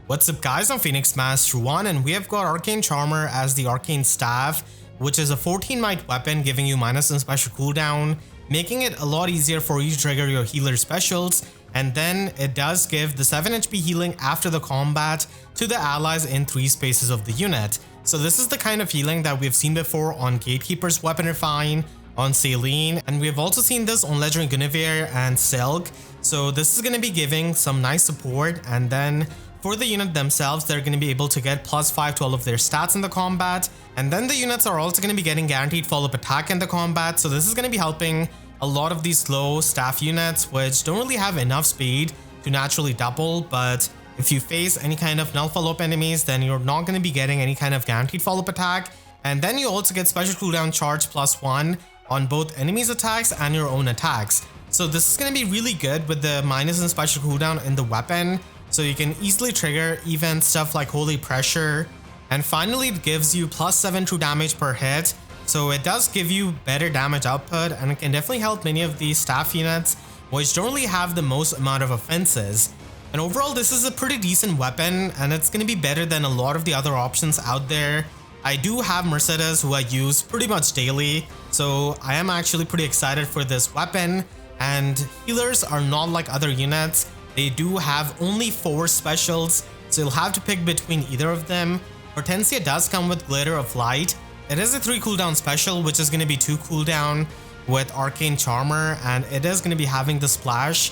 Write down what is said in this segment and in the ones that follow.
What's up guys, I'm Phoenix Master 1 and we have got Arcane Charmer as the Arcane Staff, which is a 14 might weapon giving you minus in special cooldown, making it a lot easier for you to trigger your healer specials, and then it does give the 7 HP healing after the combat to the allies in 3 spaces of the unit. So this is the kind of healing that we've seen before on Gatekeeper's Weapon Refine, on Celine, and we've also seen this on Legendary Guinevere and Silk. So this is going to be giving some nice support, and then for the unit themselves, they're going to be able to get +5 to all of their stats in the combat, and then the units are also going to be getting guaranteed follow-up attack in the combat. So this is going to be helping a lot of these slow staff units which don't really have enough speed to naturally double, but if you face any kind of null follow-up enemies, then you're not going to be getting any kind of guaranteed follow-up attack, and then you also get special cooldown charge +1 on both enemies attacks and your own attacks. So this is going to be really good with the minus and special cooldown in the weapon, so you can easily trigger even stuff like Holy Pressure. And finally, it gives you +7 true damage per hit, so it does give you better damage output, and it can definitely help many of these staff units which don't really have the most amount of offenses. And overall, this is a pretty decent weapon, and it's going to be better than a lot of the other options out there. I do have Mercedes who I use pretty much daily, so I am actually pretty excited for this weapon. And healers are not like other units. They do have only 4 specials, so you'll have to pick between either of them. Hortensia does come with Glitter of Light. It is a 3 cooldown special, which is going to be 2 cooldown with Arcane Charmer, and it is going to be having the flash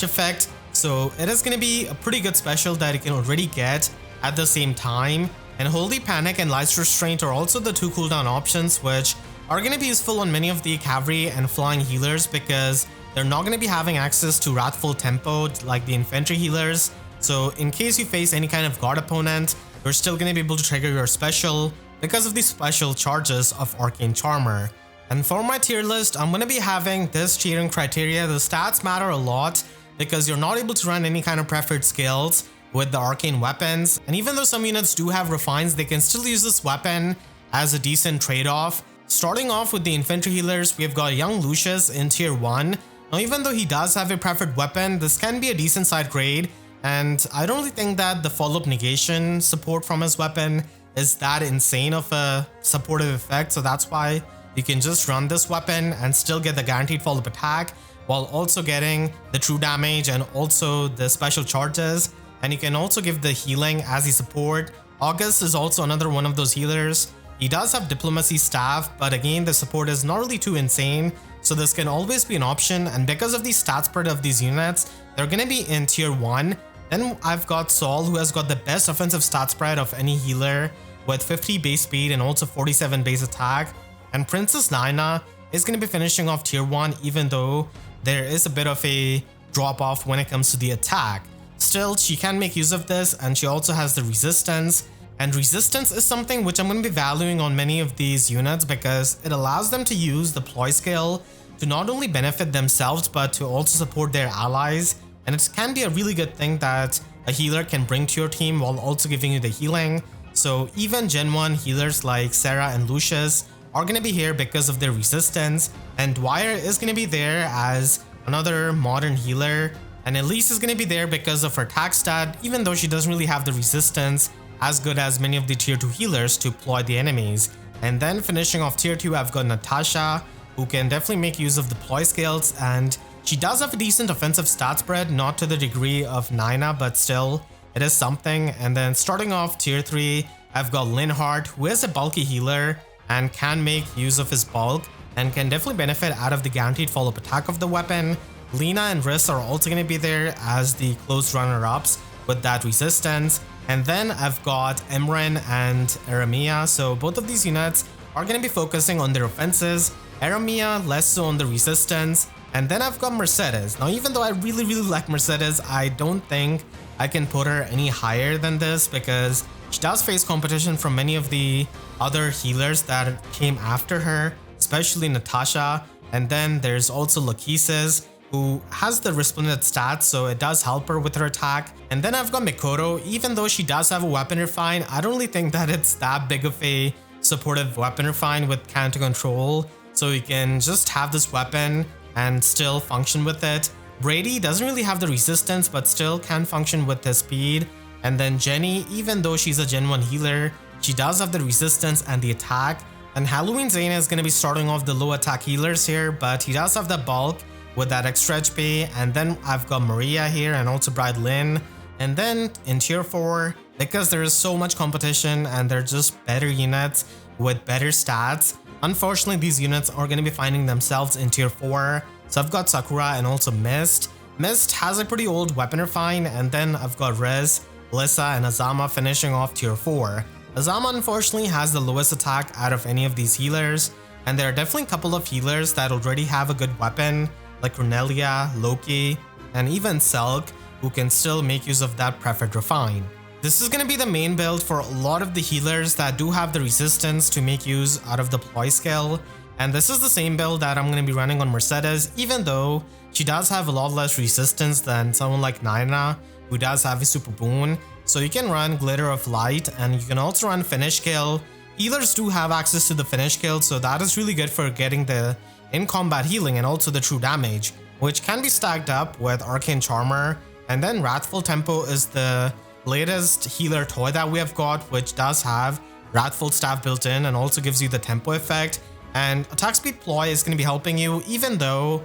effect. So it is going to be a pretty good special that you can already get at the same time. And Holy Panic and Life's Restraint are also the 2 cooldown options, which are going to be useful on many of the cavalry and flying healers because they're not going to be having access to Wrathful Tempo like the infantry healers. So in case you face any kind of guard opponent, you're still going to be able to trigger your special because of the special charges of Arcane Charmer. And for my tier list, I'm going to be having this tiering criteria. The stats matter a lot because you're not able to run any kind of preferred skills with the arcane weapons. And even though some units do have refines, they can still use this weapon as a decent trade-off. Starting off with the infantry healers, we've got young Lucius in tier 1. Now even though he does have a preferred weapon, this can be a decent side grade, and I don't really think that the follow-up negation support from his weapon is that insane of a supportive effect, so that's why you can just run this weapon and still get the guaranteed follow-up attack while also getting the true damage and also the special charges. And you can also give the healing as a support. August is also another one of those healers. He does have Diplomacy Staff, but again the support is not really too insane, so this can always be an option. And because of the stat spread of these units, they're going to be in tier 1. Then I've got Saul, who has got the best offensive stat spread of any healer with 50 base speed and also 47 base attack. And Princess Nina is going to be finishing off tier 1, even though there is a bit of a drop off when it comes to the attack. Still, she can make use of this, and she also has the resistance. And resistance is something which I'm going to be valuing on many of these units because it allows them to use the ploy skill to not only benefit themselves but to also support their allies. And it can be a really good thing that a healer can bring to your team while also giving you the healing. So even Gen 1 healers like Sarah and Lucius are going to be here because of their resistance, and Dwyer is going to be there as another modern healer, and Elise is going to be there because of her attack stat, even though she doesn't really have the resistance as good as many of the tier 2 healers to ploy the enemies. And then finishing off tier 2, I've got Natasha, who can definitely make use of the ploy skills, and she does have a decent offensive stat spread, not to the degree of Nina, but still it is something. And then starting off tier 3, I've got Linhardt, who is a bulky healer and can make use of his bulk and can definitely benefit out of the guaranteed follow-up attack of the weapon. Lena and Riss are also going to be there as the close runner-ups with that resistance. And then I've got Emran and Aramia, so both of these units are going to be focusing on their offenses, Aramia less so on the resistance. And then I've got Mercedes. Now even though I really like Mercedes, I don't think I can put her any higher than this because she does face competition from many of the other healers that came after her, especially Natasha. And then there's also Lachesis, who has the Resplendent stats, so it does help her with her attack. And then I've got Mikoto. Even though she does have a weapon refine, I don't really think that it's that big of a supportive weapon refine with counter control, so you can just have this weapon and still function with it. Brady doesn't really have the resistance but still can function with his speed. And then Jenny, even though she's a Gen 1 healer, she does have the resistance and the attack. And Halloween Zane is going to be starting off the low attack healers here, but he does have the bulk with that extra HP. And then I've got Maria here and also Bride Lynn. And then in tier 4, because there is so much competition and they're just better units with better stats, unfortunately these units are going to be finding themselves in tier 4. So I've got Sakura and also Mist. Mist has a pretty old weapon refine, and then I've got Riz, Lissa, and Azama finishing off tier 4. Azama unfortunately has the lowest attack out of any of these healers, and there are definitely a couple of healers that already have a good weapon, like Cornelia, Loki, and even Selk, who can still make use of that preferred refine. This is going to be the main build for a lot of the healers that do have the resistance to make use out of the ploy skill, and this is the same build that I'm going to be running on Mercedes, even though she does have a lot less resistance than someone like Naina, who does have a super boon. So you can run Glitter of Light, and you can also run Finish Kill. Healers do have access to the Finish Kill, so that is really good for getting the in-combat healing and also the true damage, which can be stacked up with Arcane Charmer. And then Wrathful Tempo is the latest healer toy that we have got, which does have Wrathful Staff built in and also gives you the tempo effect. And attack speed ploy is going to be helping you, even though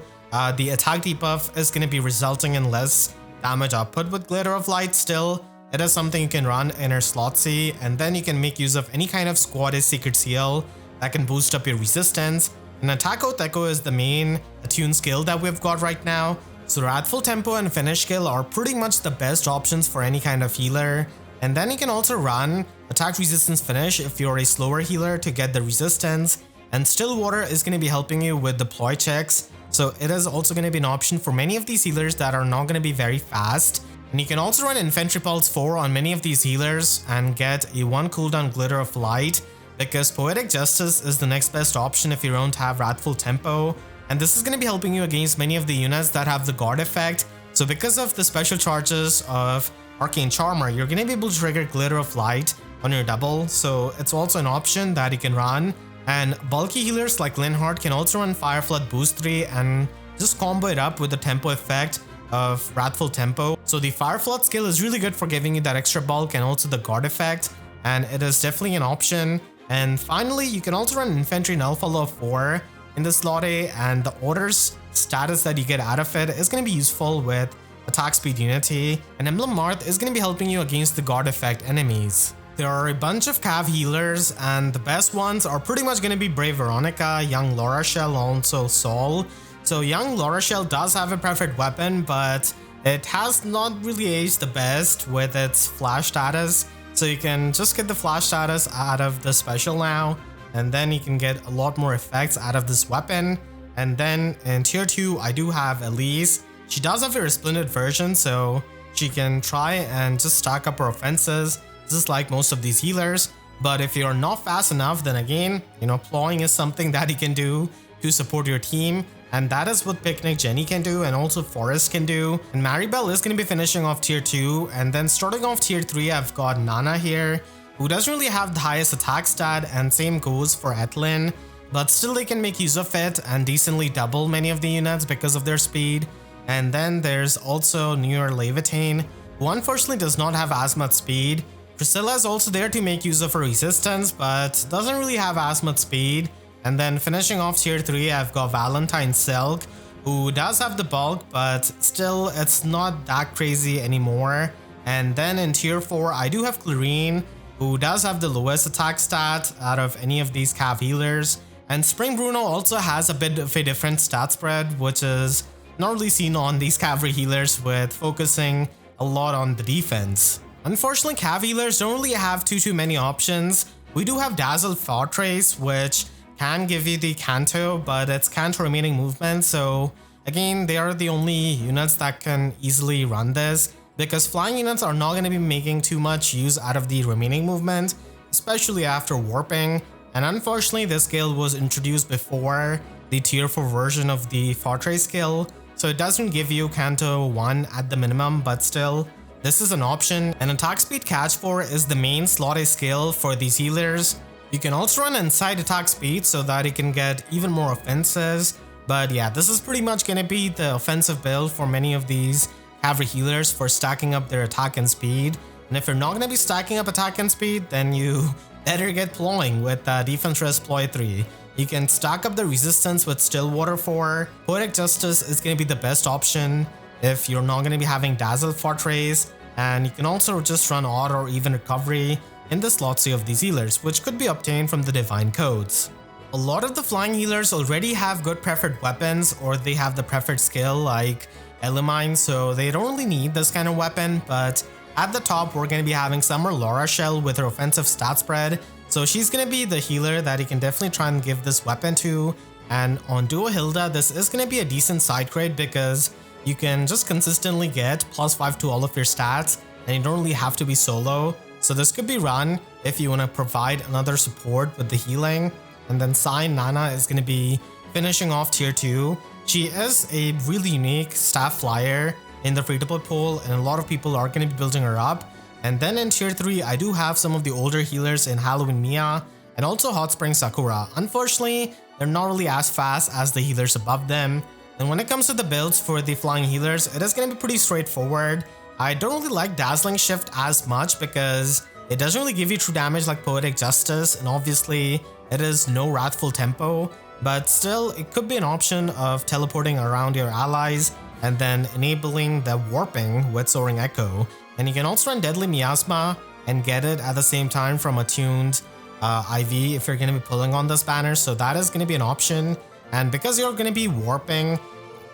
the attack debuff is going to be resulting in less damage output with Glitter of Light. Still, it is something you can run in your slot C, and then you can make use of any kind of squad secret seal that can boost up your resistance. And Attacko Teko is the main Attuned skill that we've got right now. So Wrathful Tempo and Finish Skill are pretty much the best options for any kind of healer. And then you can also run Attack Resistance Finish if you're a slower healer to get the resistance. And Still Water is going to be helping you with deploy checks. So it is also going to be an option for many of these healers that are not going to be very fast. And you can also run Infantry Pulse 4 on many of these healers and get a 1 cooldown Glitter of Light, because Poetic Justice is the next best option if you don't have Wrathful Tempo. And this is going to be helping you against many of the units that have the guard effect. So because of the special charges of Arcane Charmer, you're going to be able to trigger Glitter of Light on your double. So it's also an option that you can run. And bulky healers like Linhardt can also run Fire Flood Boost 3 and just combo it up with the tempo effect of Wrathful Tempo. So the Fire Flood skill is really good for giving you that extra bulk and also the guard effect, and it is definitely an option. And finally, you can also run Infantry Null Follow 4 in the slot A, and the orders status that you get out of it is going to be useful with attack speed unity, and Emblem Marth is going to be helping you against the guard effect enemies. There are a bunch of Cav healers, and the best ones are pretty much going to be Brave Veronica, Young Laura Shell, also Sol. So Young Laura Shell does have a preferred weapon, but it has not really aged the best with its flash status. So you can just get the flash status out of the special now, and then you can get a lot more effects out of this weapon. And then in tier 2, I do have Elise. She does have a resplendent version, so she can try and just stack up her offenses, just like most of these healers. But if you're not fast enough, then again, plowing is something that you can do to support your team. And that is what Picnic Jenny can do, and also Forest can do. And Maribel is going to be finishing off tier 2. And then starting off tier 3, I've got Nana here, who doesn't really have the highest attack stat, and same goes for Etlin. But still they can make use of it and decently double many of the units because of their speed. And then there's also Newer Levitane, who unfortunately does not have as much speed. Priscilla is also there to make use of her resistance, but doesn't really have as much speed. And then finishing off tier 3, I've got Valentine Silk, who does have the bulk, but still it's not that crazy anymore. And then in tier 4, I do have Clarine, who does have the lowest attack stat out of any of these Cav healers. And Spring Bruno also has a bit of a different stat spread, which is not really seen on these Cavalry healers, with focusing a lot on the defense. Unfortunately, Cav healers don't really have too many options. We do have Dazzle Fortress, which can give you the Canto, but it's Canto remaining movement, so again, they are the only units that can easily run this, because flying units are not going to be making too much use out of the remaining movement, especially after warping. And unfortunately, this skill was introduced before the tier 4 version of the Fortress skill, so it doesn't give you Canto 1 at the minimum, but still, this is an option. And attack speed catch 4 is the main slot A skill for these healers. You can also run inside attack speed so that you can get even more offenses. But yeah, this is pretty much going to be the offensive build for many of these Cavalry healers for stacking up their attack and speed. And if you're not going to be stacking up attack and speed, then you better get plowing with Defense Res Ploy 3. You can stack up the resistance with Stillwater 4. Poetic Justice is going to be the best option if you're not going to be having Dazzle Fortress. And you can also just run Odd or Even Recovery in the slots of these healers, which could be obtained from the Divine Codes. A lot of the flying healers already have good preferred weapons, or they have the preferred skill like Elimine, so they don't really need this kind of weapon. But at the top, we're going to be having Summer Laura Shell with her offensive stat spread. So she's going to be the healer that you can definitely try and give this weapon to. And on Duo Hilda, this is going to be a decent side grade because you can just consistently get +5 to all of your stats, and you don't really have to be solo. So this could be run if you want to provide another support with the healing. And then Sai Nana is going to be finishing off tier 2. She is a really unique staff flyer in the free-to-play pool, and a lot of people are going to be building her up. And then in tier 3, I do have some of the older healers in Halloween Mia and also Hot Spring Sakura. Unfortunately, they're not really as fast as the healers above them. And when it comes to the builds for the flying healers, it is going to be pretty straightforward. I don't really like Dazzling Shift as much because it doesn't really give you true damage like Poetic Justice, and obviously it is no Wrathful Tempo, but still it could be an option of teleporting around your allies and then enabling the warping with Soaring Echo. And you can also run Deadly Miasma and get it at the same time from Attuned IV if you're going to be pulling on this banner, so that is going to be an option. And because you're going to be warping,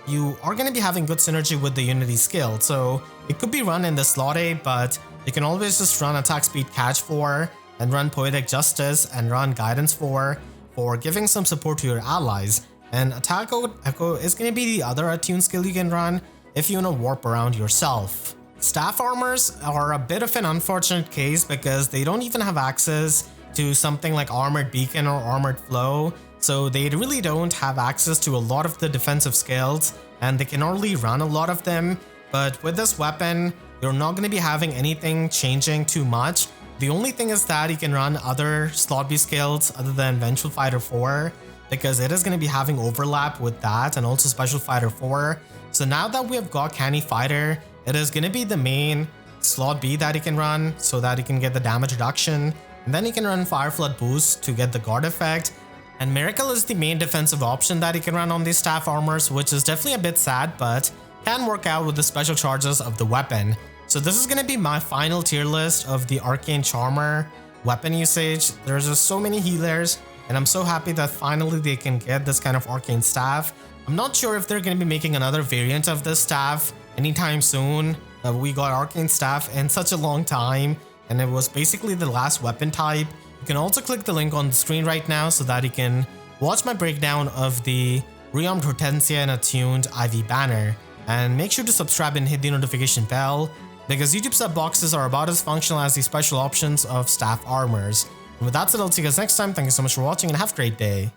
you are going to be having good synergy with the Unity skill, so it could be run in the slot A, but you can always just run Attack Speed Catch 4 and run Poetic Justice and run Guidance 4 for giving some support to your allies. And Attack Echo is going to be the other Attune skill you can run if you want to warp around yourself. Staff Armors are a bit of an unfortunate case because they don't even have access to something like Armored Beacon or Armored Flow, so they really don't have access to a lot of the defensive skills, and they can only run a lot of them. But with this weapon, you're not going to be having anything changing too much. The only thing is that you can run other slot B skills other than Vengeful Fighter 4, because it is going to be having overlap with that and also Special Fighter 4. So now that we have got Canny Fighter, it is going to be the main slot B that you can run so that you can get the damage reduction. And then you can run Fire Flood Boost to get the guard effect. And Miracle is the main defensive option that you can run on these staff armors, which is definitely a bit sad, but can work out with the special charges of the weapon. So this is going to be my final tier list of the Arcane Charmer weapon usage. There's just so many healers, and I'm so happy that finally they can get this kind of Arcane Staff. I'm not sure if they're going to be making another variant of this staff anytime soon. We got Arcane Staff in such a long time, and it was basically the last weapon type. You can also click the link on the screen right now so that you can watch my breakdown of the Rearmed Hortensia and Attuned IV banner. And make sure to subscribe and hit the notification bell, because YouTube sub boxes are about as functional as the special options of staff armors. And with that said, I'll see you guys next time. Thank you so much for watching and have a great day.